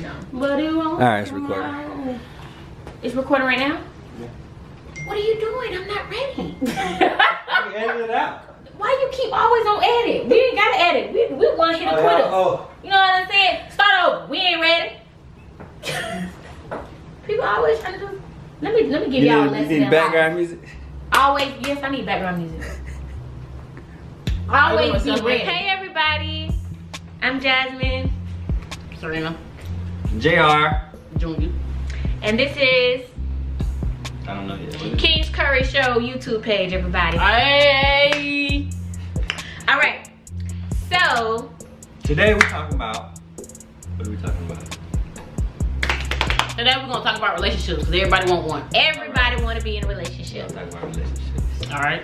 know. But it won't. Alright, it's recording. It's recording right now? Yeah. What are you doing? I'm not ready. You edit it out. Why you keep always on edit? We ain't gotta edit. We want to hit a quitter. You know what I'm saying? Start over. We ain't ready. People always trying to do. Let me give y'all a lesson. You need background music? Always, yes, I need background music. Always be ready. Hey everybody, I'm Jasmine. Serena. JR. Junior. And this is I don't know yet. King's Curry Show YouTube page, everybody. Hey. All right. So Today we're talking about. What are we talking about? Today we're gonna talk about relationships because everybody want one. everybody want to be in a We're relationship. talking about relationships. All right.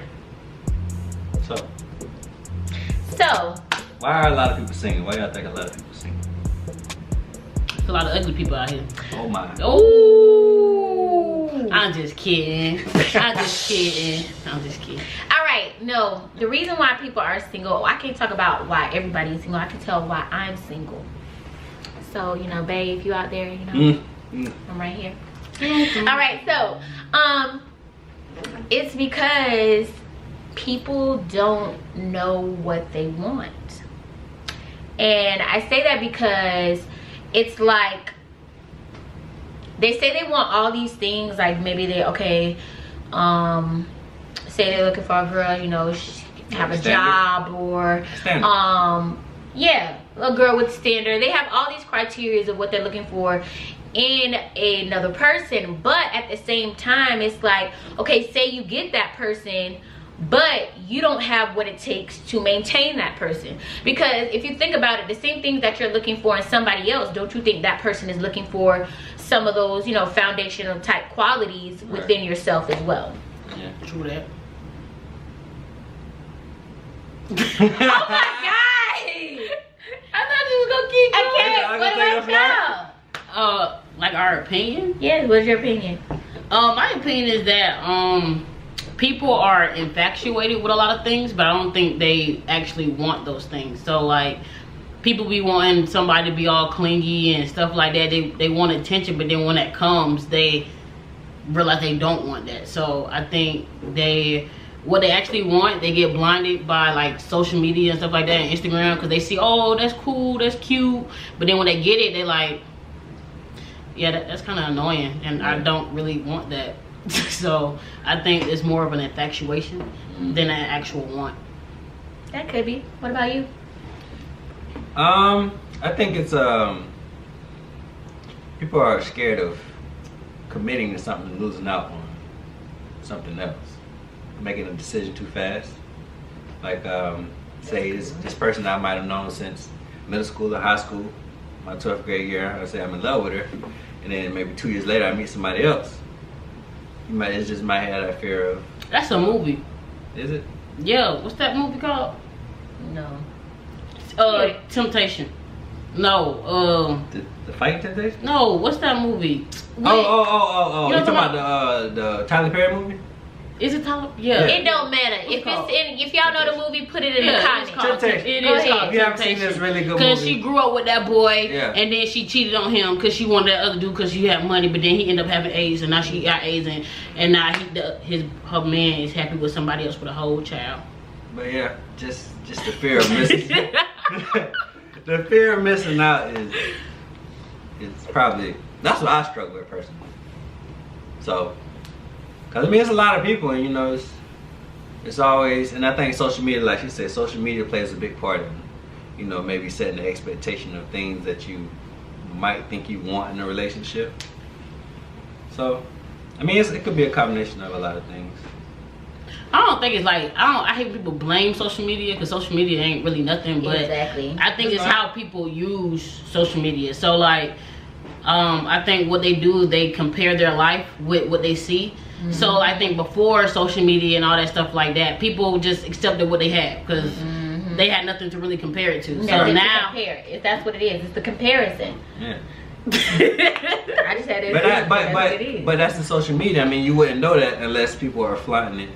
So Why are a lot of people single? Why y'all think a lot of people single? There's a lot of ugly people out here. Oh my. Ooh. I'm just kidding. I'm just kidding. I'm just kidding. all right, no. The reason why people are single, I can't talk about why everybody is single. I can tell why I'm single. So you know, babe, if you out there, you know, I'm right here. All right, so it's because people don't know what they want. And I say that because it's like they say they want all these things, like maybe they say they're looking for a girl, you know, have a job, or yeah, a girl with standard. They have all these criteria of what they're looking for in another person, but at the same time it's like, okay, say you get that person, but you don't have what it takes to maintain that person. Because if you think about it, the same things that you're looking for in somebody else, don't you think that person is looking for some of those, you know, foundational type qualities within yourself as well? Yeah. True that. Oh my god! I thought you was gonna keep going. I What gotta about y'all? Like our opinion? Yes, what's your opinion? My opinion is that people are infatuated with a lot of things, but I don't think they actually want those things. So like people be wanting somebody to be all clingy and stuff like that. They want attention, but then when that comes, they realize they don't want that. So I think what they actually want, they get blinded by like social media and stuff like that, and Instagram, because they see, oh, that's cool, that's cute, but then when they get it, they like, yeah, that's kind of annoying, and I don't really want that. So I think it's more of an infatuation than an actual want. That could be. What about you? I think it's people are scared of committing to something and losing out on something else, making a decision too fast. Like say this person I might have known since middle school or high school, my 12th grade year, I say I'm in love with her, and then maybe 2 years later I meet somebody else. It just might have that fear of. That's a movie. Is it? Yeah, what's that movie called? No. Temptation. No, The Fighting Temptation? no, what's that movie? Oh. You talking know about the Tyler Perry movie? Is it Tyler? Yeah. It don't matter. If y'all know the movie, put it in the comments. Temptation. It Go is ahead. called If you haven't seen this really good movie. Because she grew up with that boy, Yeah. and then she cheated on him because she wanted that other dude because she had money, but then he ended up having AIDS, and now she got AIDS, and now her man is happy with somebody else with a whole child. But yeah, just the fear of missing. The fear of missing out is probably, that's what I struggle with personally. So, cause I mean, it's a lot of people, and you know, it's always, and I think social media, like she said, social media plays a big part in, you know, maybe setting the expectation of things that you might think you want in a relationship. So, I mean, it could be a combination of a lot of things. I don't think it's like, I hate people blame social media because social media ain't really nothing, but Exactly. I think it's how people use social media. So like, I think what they do, they compare their life with what they see. So I think before social media and all that stuff like that, people just accepted what they had because they had nothing to really compare it to. So now, if that's what it is, it's the comparison. Yeah. I just had to. But that's the social media. I mean, you wouldn't know that unless people are flaunting it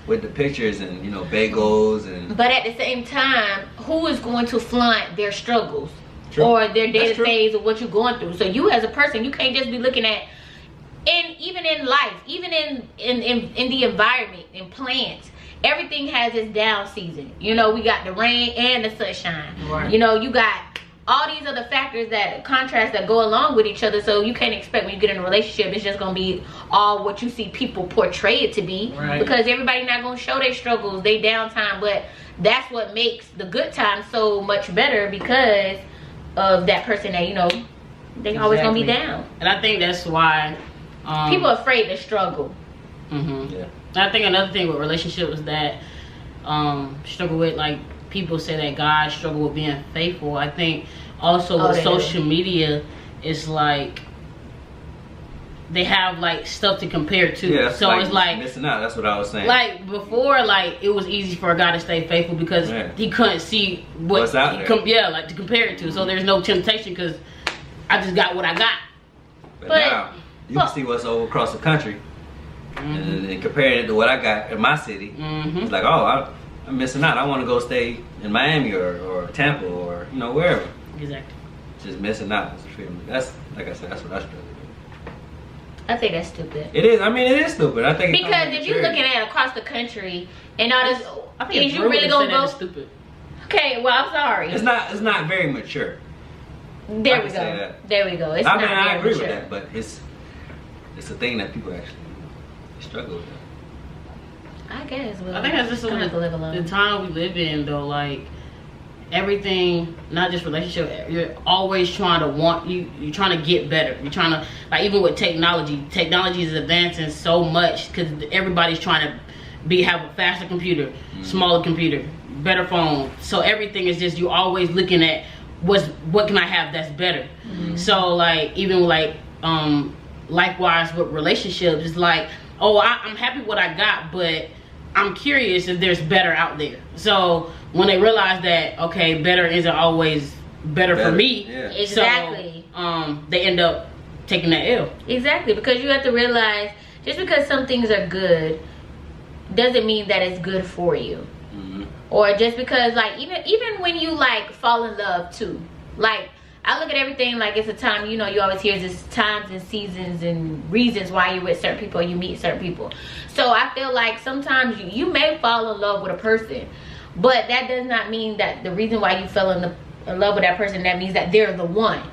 with the pictures and, you know, bagels and. But at the same time, who is going to flaunt their struggles? True. or their That's daily true. phase of what you're going through. So you as a person, you can't just be looking at, and even in life, even in the environment, in plants, everything has its down season. You know, we got the rain and the sunshine. Right. You know, you got all these other factors that contrast that go along with each other. So you can't expect when you get in a relationship, it's just gonna be all what you see people portray it to be. Right. Because everybody not gonna show their struggles, their downtime, but that's what makes the good times so much better, because of that person that, you know, they always gonna be down. And I think that's why People are afraid to struggle. Yeah. I think another thing with relationships that struggle with, like, people say that guys struggle with being faithful. I think also with social media, it's like they have like stuff to compare to. Yeah, so like it's like missing out. That's what I was saying. Like before, like it was easy for a guy to stay faithful because he couldn't see what's out there. like to compare it to. So there's no temptation because I just got what I got. But now you can see what's over across the country, and comparing it to what I got in my city. It's like, oh, I'm missing out. I want to go stay in Miami or Tampa or, you know, wherever. Exactly. Just missing out. That's, like I said, that's what I struggle with. I think that's stupid. It is. I mean, it is stupid. I think because if you're looking at across the country and all this, I think is you really gonna go? Stupid. Okay, well, I'm sorry. It's not very mature. There we go. There we go. It's I mean, not very I agree mature. with that, but it's a thing that people actually struggle with. I guess. Well, I think that's just the time we live in, though. Like everything, not just relationship. You're always trying to you're trying to get better. You're trying to, like, even with technology. Technology is advancing so much because everybody's trying to have a faster computer, smaller computer, better phone. So everything is just, you're always looking at what can I have that's better. So like even like likewise with relationships, it's like, oh, I'm happy with what I got, but I'm curious if there's better out there. So when they realize that, okay, better isn't always better for me. Yeah. Exactly. So they end up taking that L. Exactly, because you have to realize just because some things are good doesn't mean that it's good for you. Or just because, like, even when you like fall in love too, like I look at everything like it's a time, you know, you always hear this times and seasons and reasons why you're with certain people or you meet certain people. So I feel like sometimes you may fall in love with a person, but that does not mean that the reason why you fell in love with that person, that means that they're the one.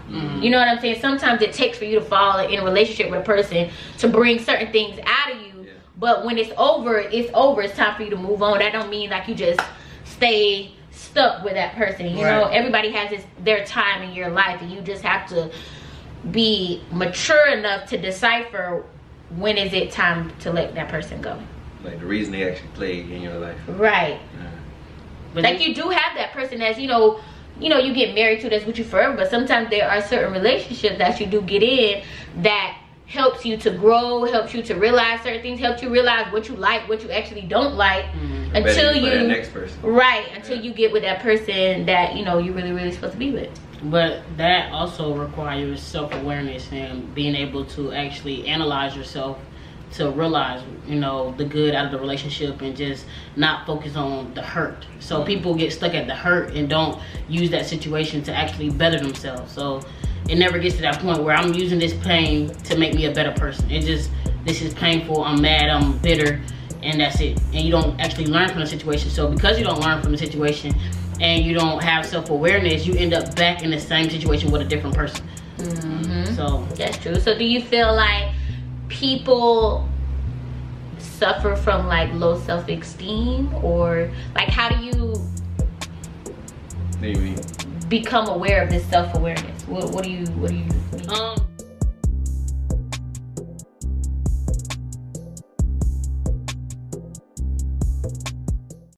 You know what I'm saying? Sometimes it takes for you to fall in a relationship with a person to bring certain things out of you. But when it's over, it's over. It's time for you to move on. That don't mean like you just stay stuck with that person. You know, everybody has their time in your life, and you just have to be mature enough to decipher when is it time to let that person go. Like the reason they actually played in your life. Right. But like you do have that person that's, you know, you get married to, that's with you forever, but sometimes there are certain relationships that you do get in that helps you to grow, helps you to realize certain things, helps you realize what you like, what you actually don't like, until you that next person. Until you get with that person that, you know, you're really, really supposed to be with. But that also requires self-awareness and being able to actually analyze yourself to realize, you know, the good out of the relationship and just not focus on the hurt. So people get stuck at the hurt and don't use that situation to actually better themselves. So it never gets to that point where I'm using this pain to make me a better person. It just, this is painful, I'm mad, I'm bitter, and that's it. And you don't actually learn from the situation. So because you don't learn from the situation and you don't have self-awareness, you end up back in the same situation with a different person. So that's true. So do you feel like people suffer from like low self-esteem, or like how do you What do you mean? become aware of this self-awareness? What do you mean?